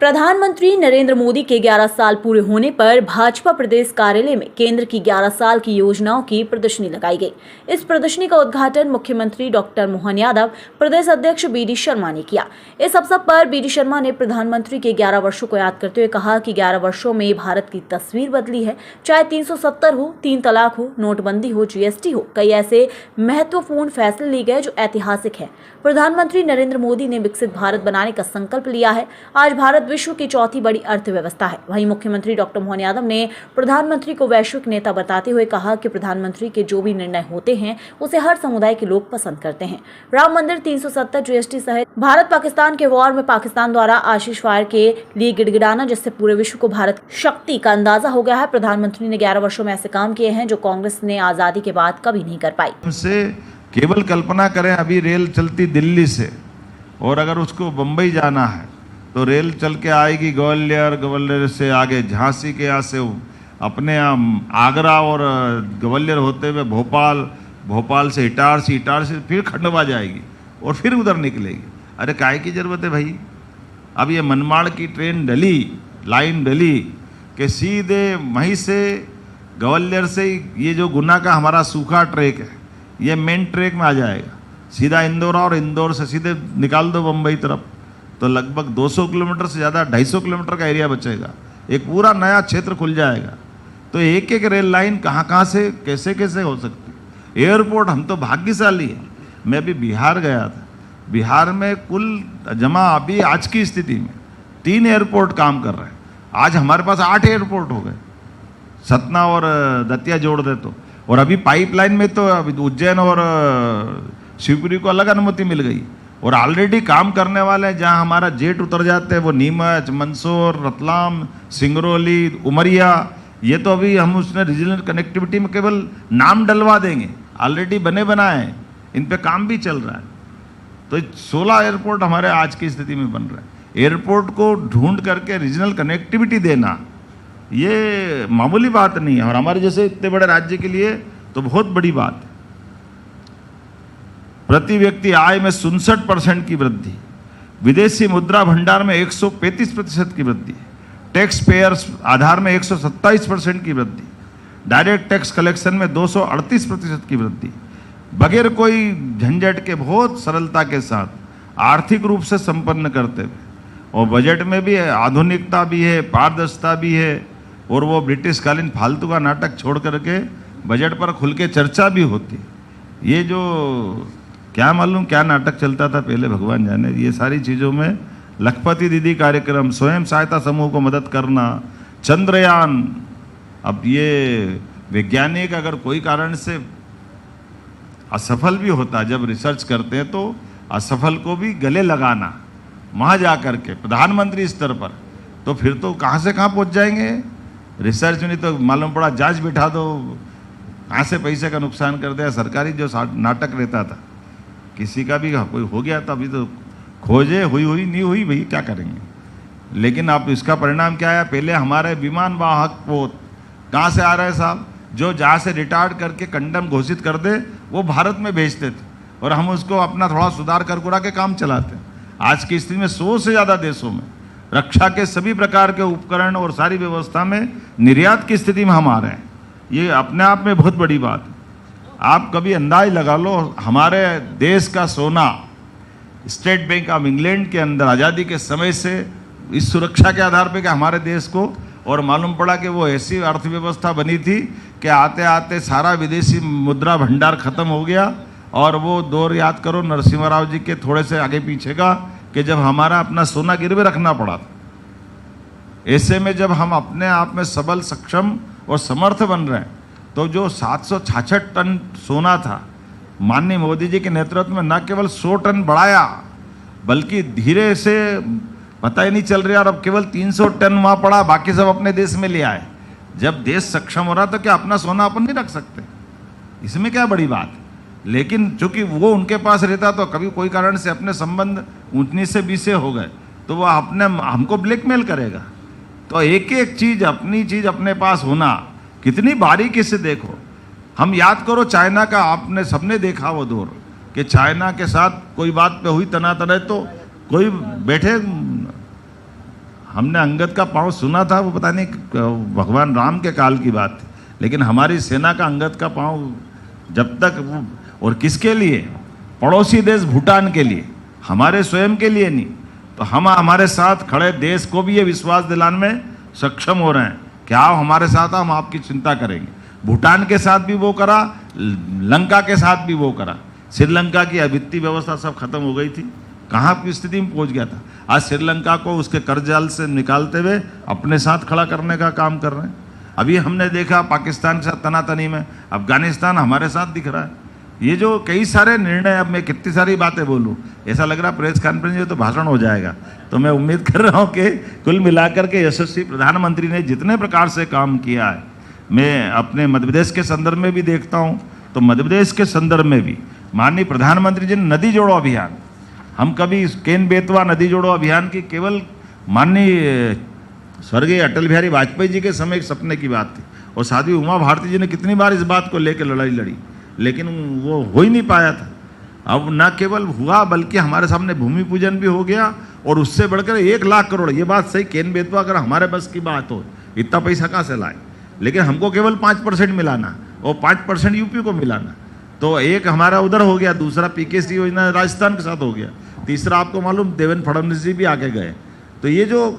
प्रधानमंत्री नरेंद्र मोदी के 11 साल पूरे होने पर भाजपा प्रदेश कार्यालय में केंद्र की 11 साल की योजनाओं की प्रदर्शनी लगाई गई। इस प्रदर्शनी का उद्घाटन मुख्यमंत्री डॉक्टर मोहन यादव, प्रदेश अध्यक्ष बीडी शर्मा ने किया। इस अवसर पर बीडी शर्मा ने प्रधानमंत्री के 11 वर्षों को याद करते हुए कहा कि 11 वर्षों में भारत की तस्वीर बदली है। चाहे 370 हो, 3 तलाक हो, नोटबंदी हो, जीएसटी हो, कई ऐसे महत्वपूर्ण फैसले लिए गए जो ऐतिहासिक है। प्रधानमंत्री नरेंद्र मोदी ने विकसित भारत बनाने का संकल्प लिया है। आज भारत विश्व की चौथी बड़ी अर्थव्यवस्था है। वहीं मुख्यमंत्री डॉक्टर मोहन यादव ने प्रधानमंत्री को वैश्विक नेता बताते हुए कहा कि प्रधानमंत्री के जो भी निर्णय होते हैं उसे हर समुदाय के लोग पसंद करते हैं। राम मंदिर, 370, जीएसटी सहित भारत पाकिस्तान के वॉर में पाकिस्तान द्वारा आशीष फायर के लिए गिड़गिड़ाना, जिससे पूरे विश्व को भारत शक्ति का अंदाजा हो गया है। प्रधानमंत्री ने 11 वर्षों में ऐसे काम किए हैं जो कांग्रेस ने आजादी के बाद कभी नहीं कर पाई। केवल कल्पना करें, अभी रेल चलती दिल्ली से और अगर उसको बम्बई जाना है तो रेल चल के आएगी ग्वालियर, ग्वालियर से आगे झांसी के यहाँ से अपने आगरा और ग्वालियर होते हुए भोपाल, भोपाल से इटारसी, इटारसी से फिर खंडवा जाएगी और फिर उधर निकलेगी। अरे काहे की ज़रूरत है भाई? अब ये मनमाड़ की ट्रेन डली, लाइन डली कि सीधे वहीं से ग्वालियर से ये जो गुना का हमारा सूखा ट्रैक है ये मेन ट्रैक में आ जाएगा, सीधा इंदौर, और इंदौर से सीधे निकाल दो बम्बई तरफ तो लगभग 200 किलोमीटर से ज़्यादा 250 किलोमीटर का एरिया बचेगा। एक पूरा नया क्षेत्र खुल जाएगा। तो एक एक रेल लाइन कहाँ कहाँ से कैसे कैसे हो सकती है। एयरपोर्ट, हम तो भाग्यशाली हैं। मैं अभी बिहार गया था, बिहार में कुल जमा अभी आज की स्थिति में 3 एयरपोर्ट काम कर रहे हैं। आज हमारे पास 8 एयरपोर्ट हो गए, सतना और दतिया जोड़ दे तो। और अभी पाइपलाइन में तो अभी उज्जैन और शिवपुरी को अलग अनुमति मिल गई और ऑलरेडी काम करने वाले हैं। जहाँ हमारा जेट उतर जाते हैं वो नीमच, मंदसौर, रतलाम, सिंगरौली, उमरिया, ये तो अभी हम उसने रीजनल कनेक्टिविटी में केवल नाम डलवा देंगे, ऑलरेडी बने बनाए हैं, इन पे काम भी चल रहा है। तो 16 एयरपोर्ट हमारे आज की स्थिति में बन रहे हैं। एयरपोर्ट को ढूंढ करके रीजनल कनेक्टिविटी देना ये मामूली बात नहीं है और हमारे जैसे इतने बड़े राज्य के लिए तो बहुत बड़ी बात है। प्रति व्यक्ति आय में 67% की वृद्धि, विदेशी मुद्रा भंडार में 135% की वृद्धि, टैक्स पेयर्स आधार में 127% की वृद्धि, डायरेक्ट टैक्स कलेक्शन में 238% की वृद्धि, बगैर कोई झंझट के बहुत सरलता के साथ आर्थिक रूप से संपन्न करते हुए। और बजट में भी आधुनिकता भी है, पारदर्शिता भी है और वो ब्रिटिश कालीन फालतू का नाटक छोड़ करके बजट पर खुल के चर्चा भी होती। ये जो क्या मालूम क्या नाटक चलता था पहले, भगवान जाने। ये सारी चीज़ों में लखपति दीदी कार्यक्रम, स्वयं सहायता समूह को मदद करना, चंद्रयान। अब ये वैज्ञानिक अगर कोई कारण से असफल भी होता, जब रिसर्च करते हैं तो असफल को भी गले लगाना वहाँ जा कर के प्रधानमंत्री स्तर पर, तो फिर तो कहाँ से कहाँ पहुँच जाएंगे। रिसर्च नहीं तो मालूम पड़ा जज बिठा दो, कहाँ से पैसे का नुकसान कर दिया। सरकारी जो नाटक रहता था, किसी का भी कोई हो गया था, अभी तो खोजे हुई नहीं हुई, भाई क्या करेंगे। लेकिन अब इसका परिणाम क्या है? पहले हमारे विमान वाहक पोत कहाँ से आ रहे हैं साहब, जो जहाँ से रिटायर्ड करके कंडम घोषित कर दे वो भारत में भेजते थे और हम उसको अपना थोड़ा सुधार कर कुरा के काम चलाते हैं। आज की स्थिति में 100 से ज़्यादा देशों में रक्षा के सभी प्रकार के उपकरण और सारी व्यवस्था में निर्यात की स्थिति में हम आ रहे हैं। ये अपने आप में बहुत बड़ी बात है। आप कभी अंदाज लगा लो, हमारे देश का सोना स्टेट बैंक ऑफ इंग्लैंड के अंदर आज़ादी के समय से इस सुरक्षा के आधार पे कि हमारे देश को, और मालूम पड़ा कि वो ऐसी अर्थव्यवस्था बनी थी कि आते आते सारा विदेशी मुद्रा भंडार खत्म हो गया। और वो दौर याद करो नरसिम्हा राव जी के थोड़े से आगे पीछे का, कि जब हमारा अपना सोना गिरवे रखना पड़ा था। ऐसे में जब हम अपने आप में सबल, सक्षम और समर्थ बन रहे हैं, तो जो 766 टन सोना था, माननीय मोदी जी के नेतृत्व में न केवल 100 टन बढ़ाया, बल्कि धीरे से पता ही नहीं चल रहा, और अब केवल 300 टन वहाँ पड़ा, बाकी सब अपने देश में ले आए। जब देश सक्षम हो रहा तो क्या अपना सोना अपन नहीं रख सकते? इसमें क्या बड़ी बात? लेकिन चूंकि वो उनके पास रहता तो कभी कोई कारण से अपने संबंध ऊंचनी से बीसे हो गए तो वो अपने हमको ब्लैकमेल करेगा। तो एक एक चीज़, अपनी चीज़ अपने पास होना कितनी बारीकी से देखो। हम याद करो चाइना का, आपने सबने देखा वो दौर कि चाइना के साथ कोई बात पे हुई तनातन है तो कोई बैठे हमने अंगद का पाँव सुना था, वो पता नहीं भगवान राम के काल की बात थी, लेकिन हमारी सेना का अंगद का पाँव जब तक वो, और किसके लिए? पड़ोसी देश भूटान के लिए, हमारे स्वयं के लिए नहीं। तो हम हमारे साथ खड़े देश को भी ये विश्वास दिलाने में सक्षम हो रहे हैं कि आप हमारे साथ, हम आपकी चिंता करेंगे। भूटान के साथ भी वो करा, लंका के साथ भी वो करा। श्रीलंका की वित्तीय व्यवस्था सब खत्म हो गई थी, कहाँ की स्थिति में पहुंच गया था। आज श्रीलंका को उसके कर्जाल से निकालते हुए अपने साथ खड़ा करने का काम कर रहे हैं। अभी हमने देखा पाकिस्तान के साथ तनातनी में, अफगानिस्तान हमारे साथ दिख रहा है। ये जो कई सारे निर्णय, अब मैं कितनी सारी बातें बोलूं, ऐसा लग रहा प्रेस कॉन्फ्रेंस में तो भाषण हो जाएगा। तो मैं उम्मीद कर रहा हूं कि कुल मिलाकर के यशस्वी प्रधानमंत्री ने जितने प्रकार से काम किया है, मैं अपने मध्य प्रदेश के संदर्भ में भी देखता हूं, तो मध्य प्रदेश के संदर्भ में भी माननीय प्रधानमंत्री जी ने नदी जोड़ो अभियान, हम कभी केन बेतवा नदी जोड़ो अभियान की केवल माननीय स्वर्गीय अटल बिहारी वाजपेयी जी के समय एक सपने की बात थी, और साध्वी उमा भारती जी ने कितनी बार इस बात को लेकर लड़ाई लड़ी, लेकिन वो हो ही नहीं पाया था। अब न केवल हुआ बल्कि हमारे सामने भूमि पूजन भी हो गया, और उससे बढ़कर 1 लाख करोड़, ये बात सही, केन बेतवा अगर हमारे बस की बात हो, इतना पैसा कहाँ से लाए, लेकिन हमको केवल 5% मिलाना और 5% यूपी को मिलाना। तो एक हमारा उधर हो गया, दूसरा पीकेसी योजना राजस्थान के साथ हो गया, तीसरा आपको मालूम देवेंद्र फडणवीस जी भी आके गए। तो ये जो